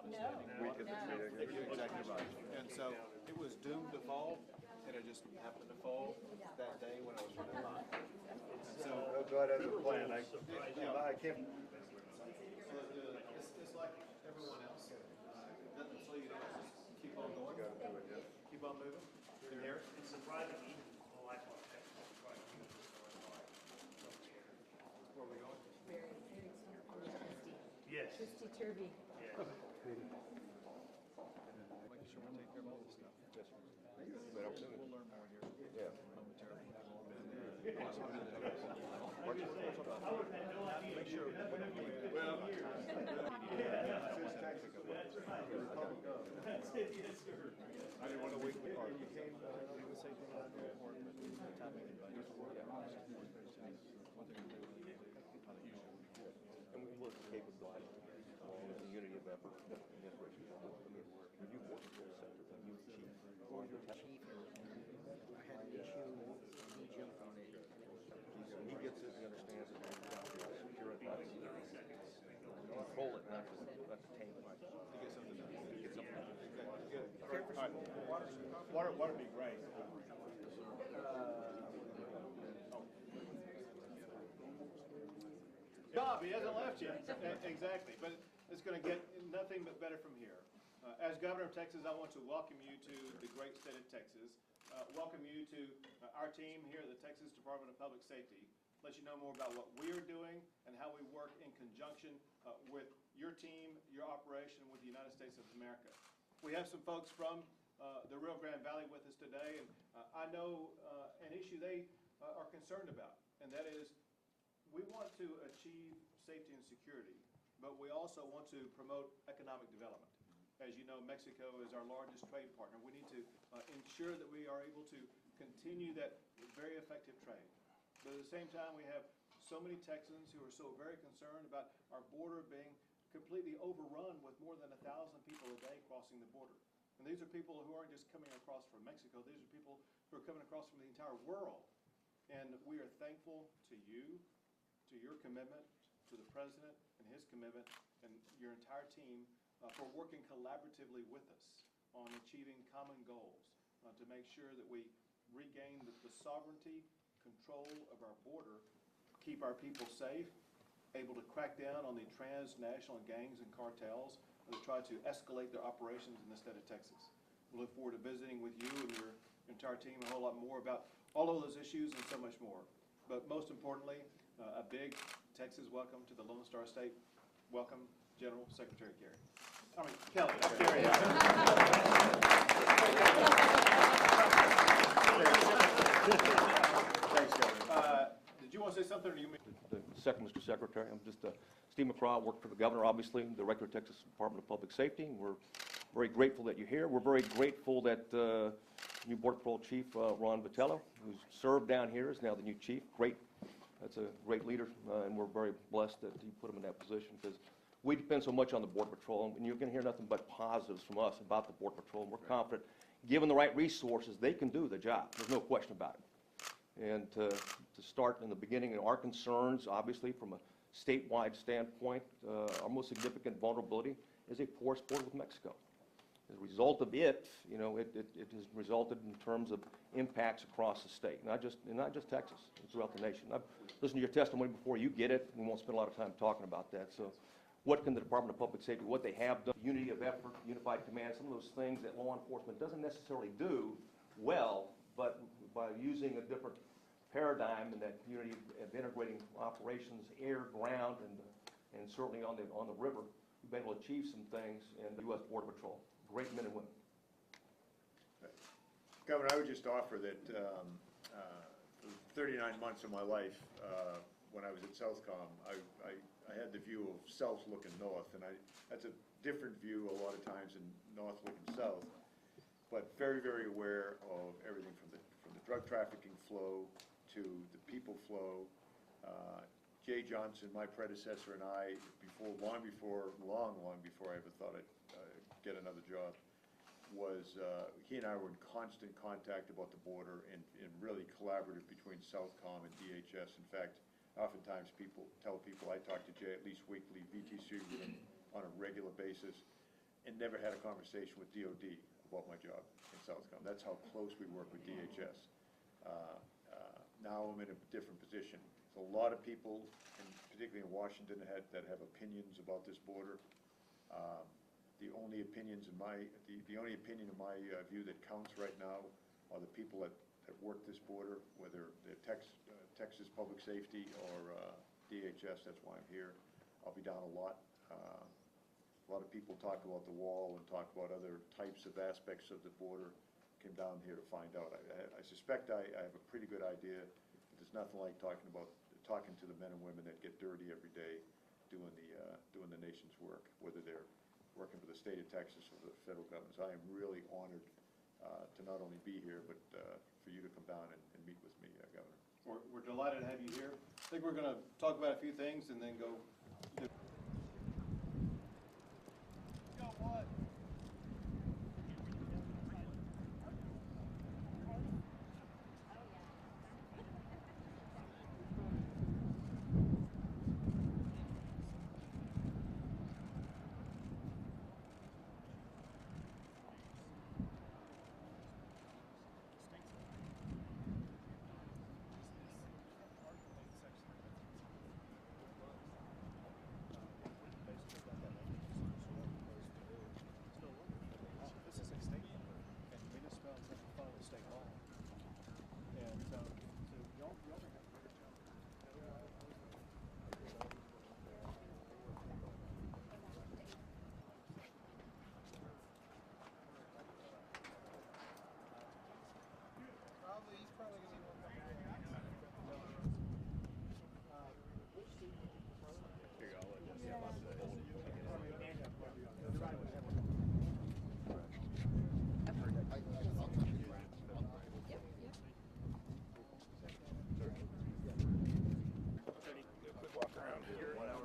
You're exactly right. And so it was doomed to fall, and it just happened to fall that day when I was running by. So God has a plan. I can't. It's like everyone else. Nothing to you to just keep on going. Keep on moving. They're here. It's surprising. Where are we going? Very, very twisty. Yes. Twisty turvy. Yes. Making sure we take care of all this stuff. Yes, We'll learn more here momentarily. Make sure. Well, I didn't want to wait. You came to say around the airport, but and we look at capability, the unity of effort, and the integration. I mean, you work in the sector, and you chief, or your chief. I had an issue, he jumped on it. He gets it, he understands it, and secure it, not control it, not to tame it. to get something done. Get something done. Good. All right. Water would be great. Job, he hasn't left yet. Exactly, but it's going to get nothing but better from here. As Governor of Texas, I want to welcome you to the great state of Texas. Welcome you to our team here at the Texas Department of Public Safety. Let you know more about what we are doing and how we work in conjunction with your team, your operation with the United States of America. We have some folks from the Rio Grande Valley with us today, and I know an issue they are concerned about, and that is we want to achieve safety and security, but we also want to promote economic development. As you know, Mexico is our largest trade partner. We need to ensure that we are able to continue that very effective trade. But at the same time, we have so many Texans who are so very concerned about our border being completely overrun with more than 1,000 people a day crossing the border. And these are people who aren't just coming across from Mexico. These are people who are coming across from the entire world. And we are thankful to you, to your commitment, to the President and his commitment, and your entire team for working collaboratively with us on achieving common goals to make sure that we regain the sovereignty, control of our border, keep our people safe, able to crack down on the transnational gangs and cartels that try to escalate their operations in the state of Texas. We look forward to visiting with you and your entire team a whole lot more about all of those issues and so much more. But most importantly, a big Texas welcome to the Lone Star State. Welcome, General Secretary Kelly. Kerry. Thanks, Governor. Did you want to say something, or do you mean? Second, Mr. Secretary, I'm just Steve McCraw, work for the Governor, obviously, Director of Texas Department of Public Safety. We're very grateful that you're here. We're very grateful that new Border Patrol Chief Ron Vitello, who's served down here, is now the new chief. That's a great leader, and we're very blessed that you put him in that position, because we depend so much on the Border Patrol, and you're going to hear nothing but positives from us about the Border Patrol. And we're confident, given the right resources, they can do the job. There's no question about it. And to start in the beginning, our concerns, obviously, from a statewide standpoint, our most significant vulnerability is a porous border with Mexico. As a result of it, you know, it has resulted in terms of impacts across the state, not just Texas, throughout the nation. I've listened to your testimony before. You get it. We won't spend a lot of time talking about that. So what can the Department of Public Safety, what they have done, unity of effort, unified command, some of those things that law enforcement doesn't necessarily do well, but by using a different paradigm and that unity of integrating operations, air, ground, and certainly on the river, we've been able to achieve some things in the U.S. Border Patrol. Great men and women. Governor, I would just offer that for 39 months of my life, when I was at Southcom, I had the view of south looking north, and that's a different view a lot of times than north looking south, but very, very aware of everything from the drug trafficking flow to the people flow. Jay Johnson, my predecessor, and I, long before I ever thought I'd get another job, was he and I were in constant contact about the border and really collaborative between Southcom and DHS. In fact, oftentimes tell people I talk to Jay at least weekly, VTC with him on a regular basis. and never had a conversation with DOD about my job in Southcom. That's how close we work with DHS. Now I'm in a different position. There's a lot of people, particularly in Washington, that have opinions about this border. The only opinion in my view that counts right now are the people that work this border, whether they're Texas Public Safety or DHS. That's why I'm here. I'll be down a lot. A lot of people talk about the wall and talk about other types of aspects of the border. Came down here to find out. I suspect I have a pretty good idea, but there's nothing like talking to the men and women that get dirty every day doing the nation's work, whether they're working for the state of Texas or the federal government. So I am really honored to not only be here, but for you to come down and meet with me, Governor. We're delighted to have you here. I think we're going to talk about a few things and then go.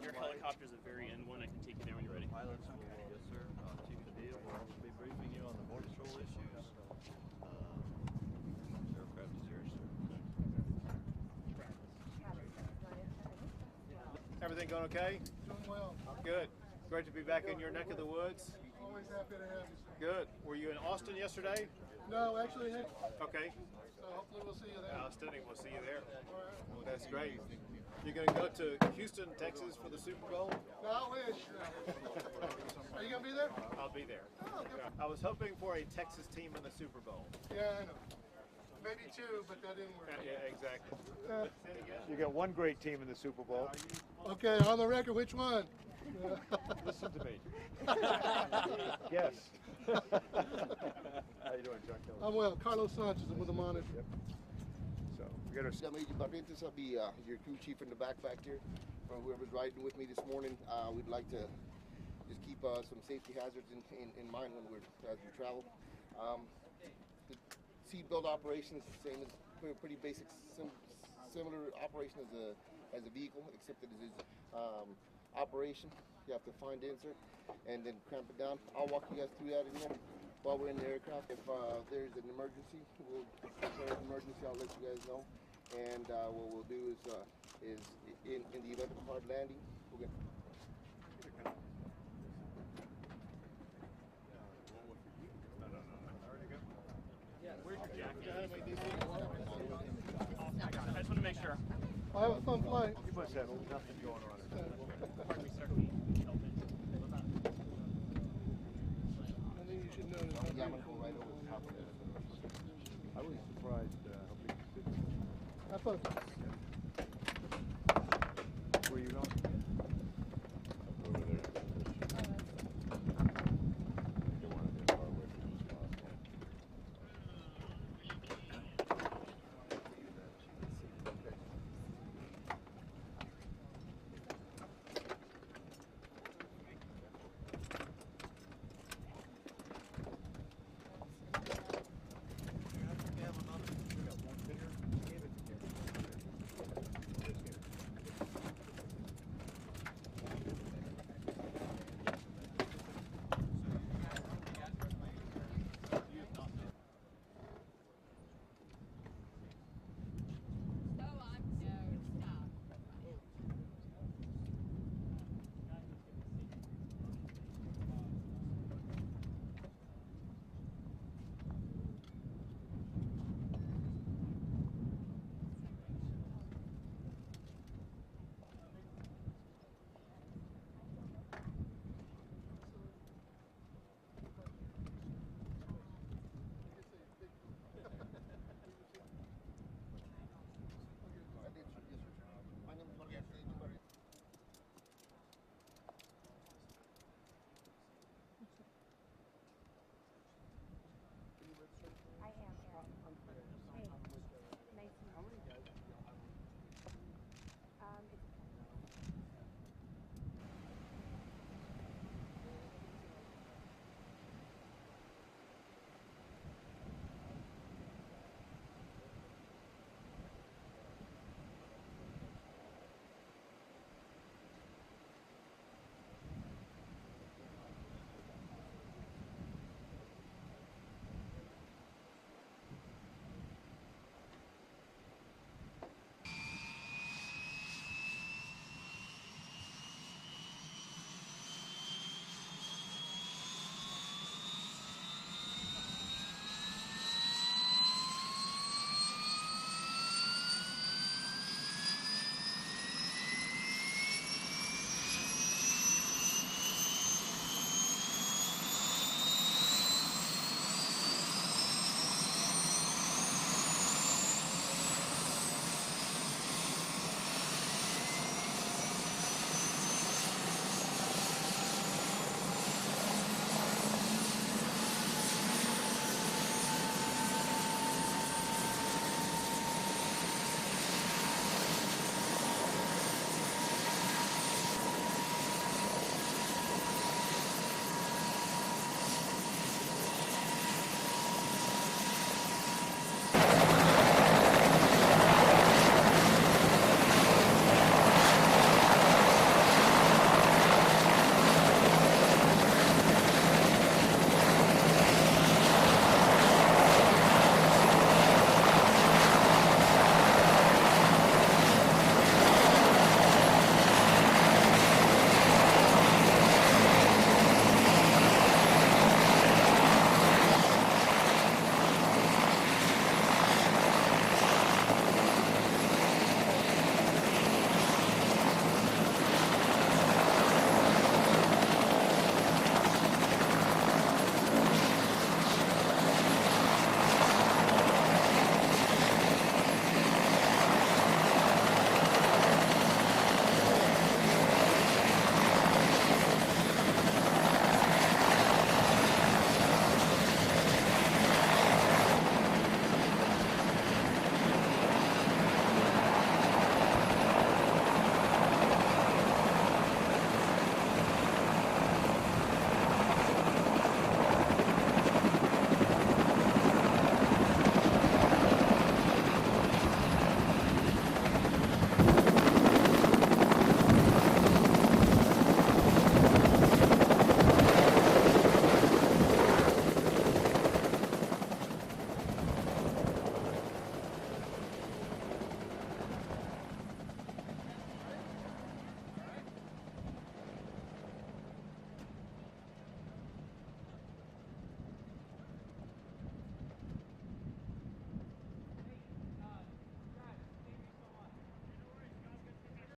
Your helicopter's at the very end one. I can take you there when you're ready. Pilots, yes, sir. Chief Padilla will also be briefing you on the border patrol issues. Aircraft is yours, sir. Everything going okay? Doing well. Good. Great to be back in your neck of the woods. Always happy to have you, sir. Good. Were you in Austin yesterday? No, actually, Okay. so hopefully we'll see you there. Outstanding. We'll see you there. All right. Well, that's great. You're going to go to Houston, Texas for the Super Bowl? No, I wish. Are you going to be there? I'll be there. Oh, good. I was hoping for a Texas team in the Super Bowl. Yeah, I know. Maybe two, but that didn't work. Yeah, exactly. You got one great team in the Super Bowl. Okay, on the record, which one? Listen to me. Yes. How you doing, John Kelly? I'm well. Carlos Sanchez, I'm with the Monitor. Yep. So we got our. Major Barrientos, I'll be your crew chief in the back here. For whoever's riding with me this morning, we'd like to just keep some safety hazards in mind as we travel. The seatbelt operation is the same as pretty basic, similar operation as a vehicle, except that it is operation. You have to find the insert and then clamp it down. I'll walk you guys through that in there while we're in the aircraft. If there's an emergency, we'll declare an emergency. I'll let you guys know. And what we'll do is in the event of a hard landing, we're going to. I just want to make sure. I have a fun flight. You must have nothing going on. Pardon me, sir. I think you should know this. Yeah, I'm going to go right over the top of it. I was surprised how big the city is. Have fun.